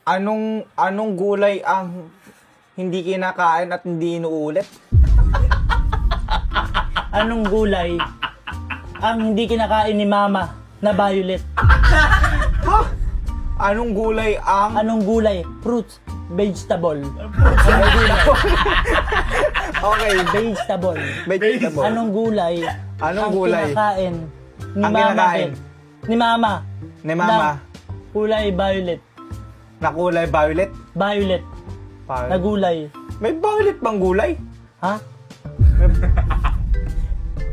Anong gulay ang hindi kinakain at hindi inuulit? Anong gulay ang hindi kinakain ni Mama na violet? Anong gulay ang... Anong gulay? Fruits. Vegetable. Anong gulay? Okay, Vegetable. vegetable. Anong gulay? Anong ang gulay? kinakain ni Ang Mama? kinakain? Ni Mama. Ni Mama. Na kulay violet. Na kulay violet? Violet. Na gulay. May violet bang gulay? Ha?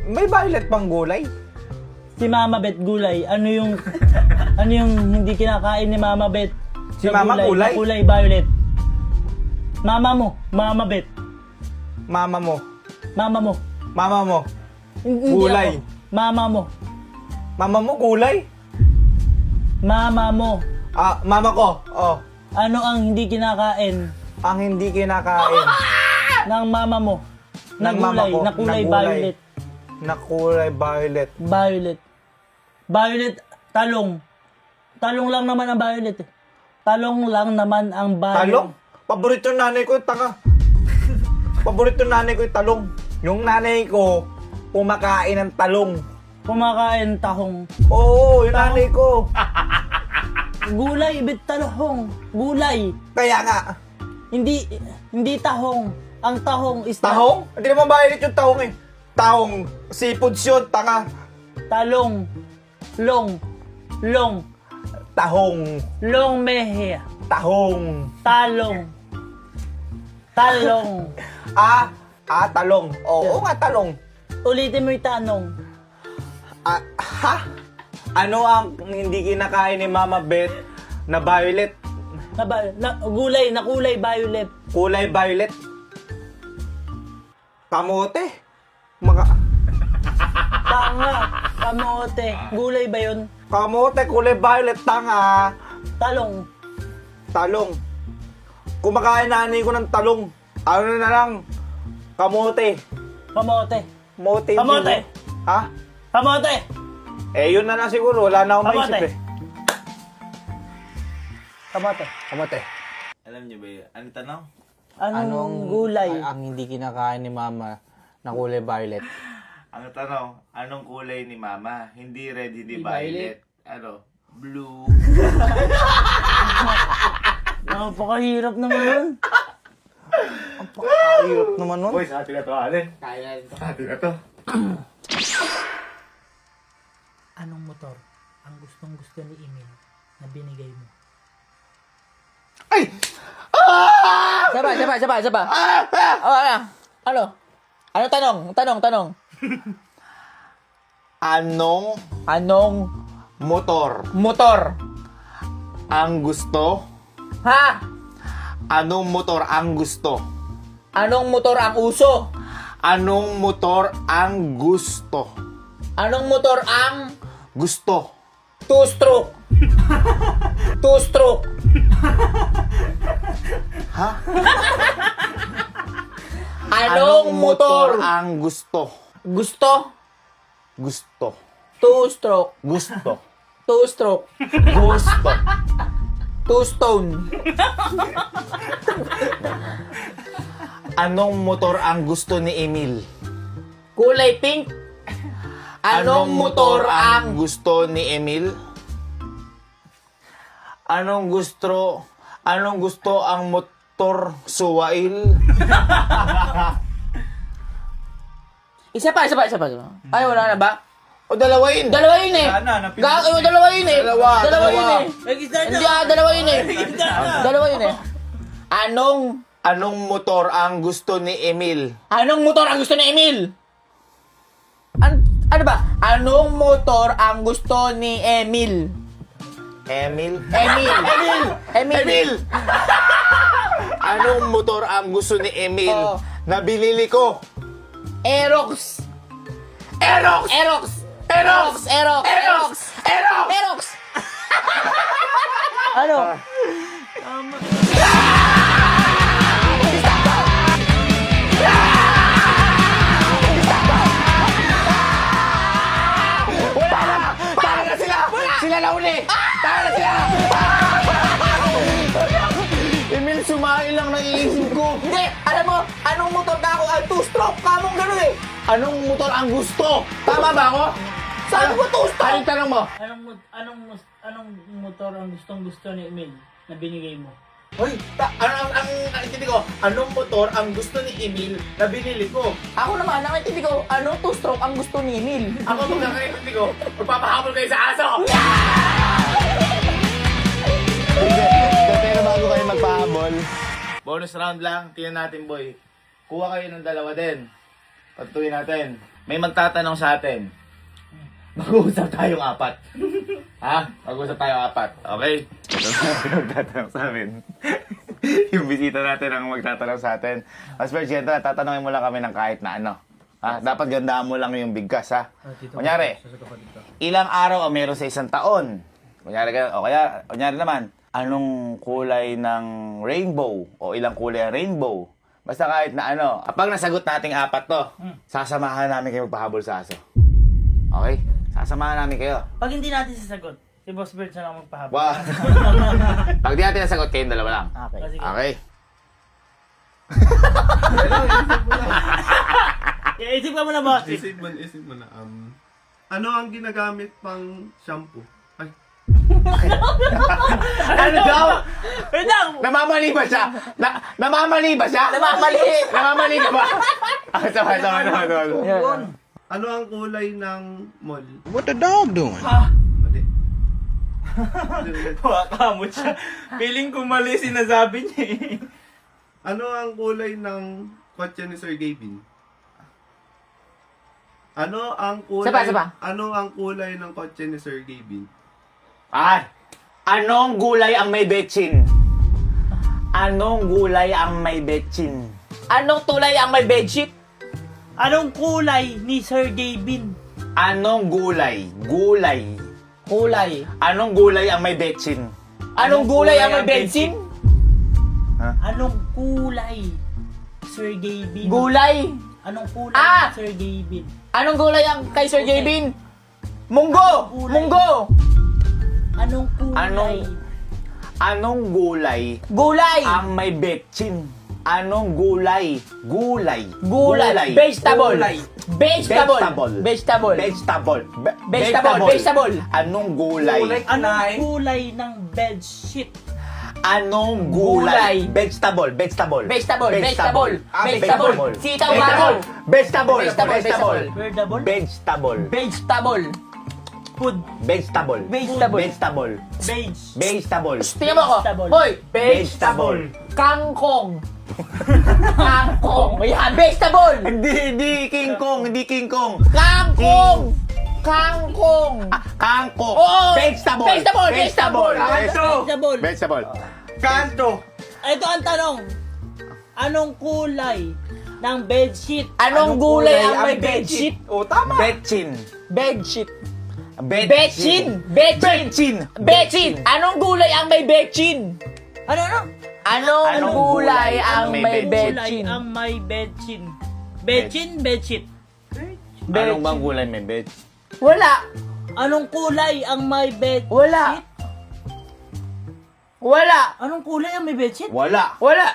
May violet bang gulay? Si Mama Bet gulay. Ano yung hindi kinakain ni Mama Bet? Si Mama kulay? Na kulay violet. Mama mo. Mama Bet. Mama mo. Mama mo. Mama mo. Hindi Gulay. ako. Mama mo. Mama mo gulay? Mama mo. Ah, mama ko. Oh. Ano ang hindi kinakain Ang hindi kinakain. ng mama mo? Na Ng mama gulay. ko, Na kulay na gulay. violet. Na kulay violet. Violet. Violet. Talong. Talong lang naman ang violet. Eh. Talong lang naman ang violet. Talong? Paborito ng nanay ko yung tanga. Paborito ng nanay ko yung talong. Yung nanay ko, kumakain ng talong. Kumakain tahong. Oo, yung nanay ko. Gulay, bit talong. Gulay. Kaya nga. Hindi tahong. Ang tahong is Tahong? Hindi naman violet yung tahong eh. Tahong. Seafoods yun, tanga. talong. Long. Tahong. Long mehe. Tahong. Talong. Talong. Oo nga, talong. Ulitin mo yung tanong. Ha? Ano ang hindi kinakain ni Mama Beth na violet? Gulay, na kulay violet. Kulay violet? Kamote? Tanga. Kamote. Gulay ba yun? Kamote, kulay violet, tanga. Talong. Talong. Kumakain nanay ko ng talong. Ano na lang? Kamote. Kamote. Mote. Kamote. Ha? Kamote. Yun na lang siguro. Wala na akong Kamote. maisip eh. Kamote. Kamote. Alam niyo ba yun? Ano tanong? Anong gulay? Ang hindi kinakain ni Mama na kulay violet? Ang tanong, anong kulay ni Mama? Hindi red, hindi violet. Ano? Blue. Napakahirap naman yun. Ayop naman nun. Boy, sa atin na to, Alin. Kaya rin to. Sa atin na to. Anong motor ang gustong gusto ni Emil na binigay mo? Saba. Ano? Ano tanong? Anong Motor ang gusto? Ha? Anong motor ang gusto? Anong motor ang uso? Anong motor ang gusto? Anong motor ang Gusto. two-stroke? Two-stroke. Ha? Anong motor ang gusto? gusto? Gusto. Two-stroke. Gusto. Two-stroke. Gusto. Two-stone. Anong motor ang gusto ni Emil? Kulay pink. Anong motor ang gusto ni Emil? Anong gusto ang motor suwail? Isa pa. Ay, wala na ba? O dalawa yun. Dalawa yun eh. Dalawa yun eh. Dalawa. yun eh. Hindi dalawa yun eh. Dalawa yun eh. Anong motor ang gusto ni Emil? Anong motor ang gusto ni Emil? Ano ba? Anong motor ang gusto ni Emil? Emil? Emil. Anong motor ang gusto ni Emil? Oo. Na binili ko? Aerox. Ano? Sila na uli! Tara na sila! mong gano'n eh. Anong motor ang gusto? Tama ba ako? Saan mo gusto? Anong tanong mo? Anong motor ang gustong-gusto ni Emil na binigay mo? Hoy, ang intindi ko, anong motor ang gusto ni Emil na binili ko? Ako naman, nakintindi ko, anong two-stroke ang gusto ni Emil? Ako magkakaintindi ko, magpapahabol kayo sa aso! Pero bago kayo magpahabol, Bonus round lang, tingnan natin boy. Kuha kayo ng dalawa din. Patutuin natin. May magtatanong sa atin. Mag-uusap tayong apat. Ha? Mag-uusap tayong apat. Okay? May magtatanong sa amin. Yung bisita natin ang magtatanong sa atin. Mas first, ganito, tatanungin mo lang kami ng kahit na ano. Ha? Dapat gandaan mo lang yung bigkas, ha? Kunyari, ilang araw ang meron sa isang taon? Kunyari, kunyari naman, anong kulay ng rainbow? O ilang kulay ang rainbow? Basta kahit na ano. Kapag nasagot nating apat to, sasamahan namin kayo magpahabol sa aso. Okay? Sasamahan namin kayo. Pag hindi natin sasagot, si Boss Bird na lang magpahabol. Wow. Pag di natin nasagot, kayong dalawa lang. Okay. Sige. Okay? Isip ka muna, boss. Isip mo na, ano ang ginagamit pang shampoo? Ay, Ano daw? Wait lang! Namamali ba siya? Namamali ba siya? Namamali! Namamali ka ba? Sama. Yun. ano ang kulay ng mall? what the dog doing? Mali. Wakamot siya. Feeling ko mali sinasabi niya eh. Ano ang kulay ng kotse ni Sir Gavin? Ano ang kulay? Saba. Ano ang kulay ng kotse ni Sir Gavin? Ah, anong gulay ang may betchin? Anong gulay ang may betchin? Anong tulay ang may bedsheet? Anong kulay ni Sir Gavin? Anong gulay? Gulay. Kulay. Anong gulay ang may betchin? Anong gulay ang may bedsheet? Anong kulay? Sir Gavin. Gulay. Anong kulay Ah! ni Sir Gavin? Anong gulay ang kay Sir Gavin? Munggo! Gulay. Munggo! Anong kulay? Anong gulay Gulay! ang may betchin? Anong gulay? Gulay. Gulay. Vegetable. Gulay. Vegetable. Vegetable. Vegetable. Vegetable. Vegetable. Anong gulay? Anong kulay ng bedsheet? Anong gulay? Gulay. Vegetable. Vegetable. Vegetable. Sitaw Vegetable. bago. Vegetable. Vegetable. Vegetable? Vegetable. Vegetable. Food. Vegetable. Vegetable. Vegetable. Veg. Vegetable. Tingnan mo ako. Vegetable. Hoy! Vegetable. Kangkong. Kangkong. Yan. Vegetable. Hindi King Kong. Hindi King Kong. Kangkong. Kangkong. Kangkong. Oo. Vegetable. Vegetable. Vegetable. Vegetable. Vegetable. Kanto. Ito ang tanong. Anong kulay ng bedsheet? Anong gulay ang may bedsheet? O, tama. Betchin. Bedsheet. Betchin. Betchin. Betchin. Anong gulay ang may betchin? Ano? Anong gulay ang may Kulay betchin? ang may bedsheet. Bedsheet. Anong bang gulay may bet? Wala. Anong kulay ang may bedsheet? Wala. Wala. Anong kulay ang may bedsheet? Wala. Wala.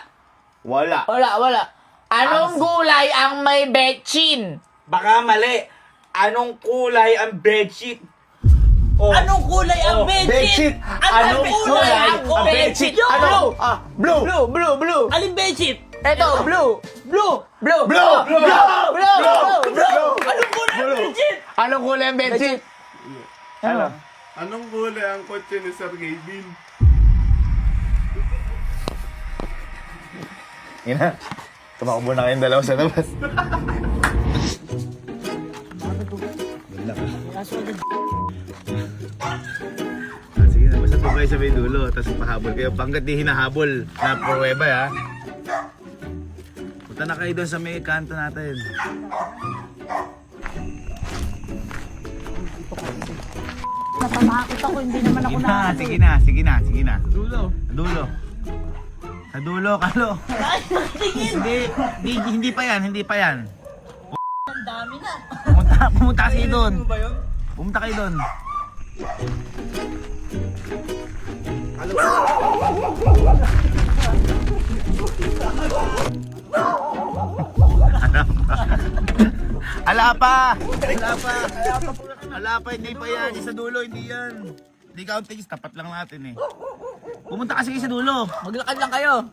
Wala. Wala. Anong gulay ang may betchin? Baka mali. Anong kulay ang bedsheet? O, Anong kulay ang bedsheet? Anong kulay ang bedsheet? Ano? Blue. Blue. Alin bedsheet? Ito, blue. Blue. Blue. Blue. Anong kulay ang bedsheet? Anong kulay ang bedsheet? Ano? Anong kulay ang kotse ni Sir Gavin? Ina. Tumakbo na kayong dalawa sa labas. Sige na, basta po kayo sa may dulo, tapos pahabol kayo. Panggat di hinahabol na pruweba, ha? Punta na kayo doon sa may kanto natin. Natamakot ako, hindi naman ako na. Sige na. Dulo. Sa dulo, kalo. Ay, tingin! Hindi pa yan. Ang dami na. Pumunta kayo doon. Pumunta kayo doon. Wala pa! Wala pa, hindi pa yan. Sa dulo, hindi yan. Hindi counting, tapat lang natin eh. Pumunta kasi kayo sa dulo. Maglakad lang kayo.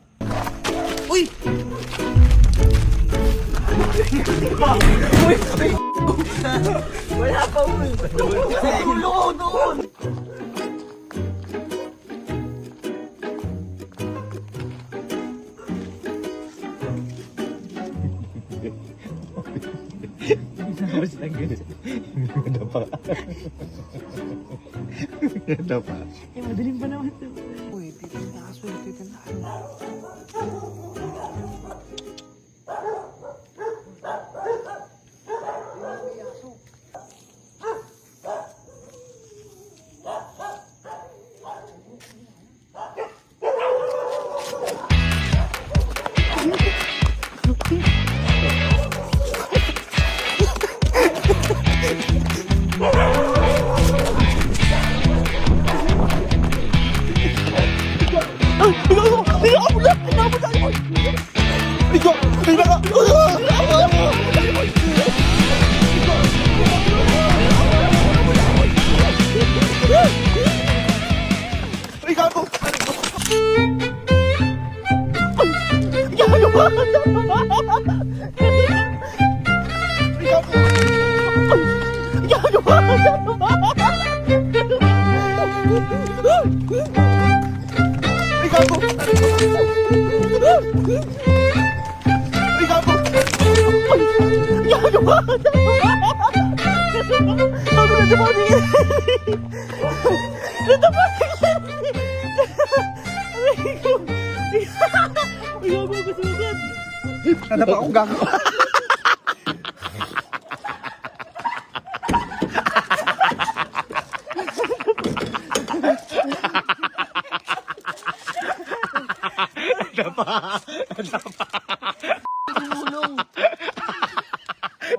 Hanap akong gago.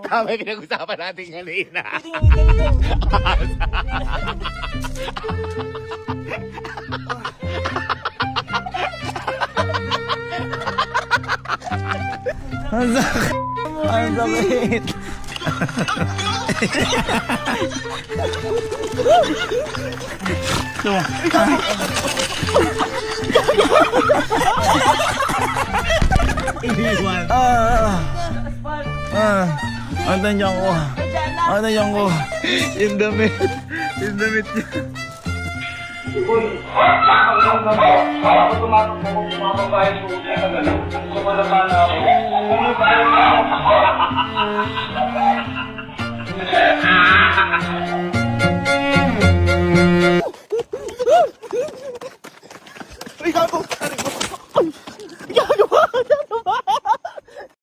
Tama yung pinag-usapan natin kanina. Ang sakit. Ang sakit. Ang tanyan ko. Ang tanyan ko. Yung damit. Yung damit niya. Ay, gago!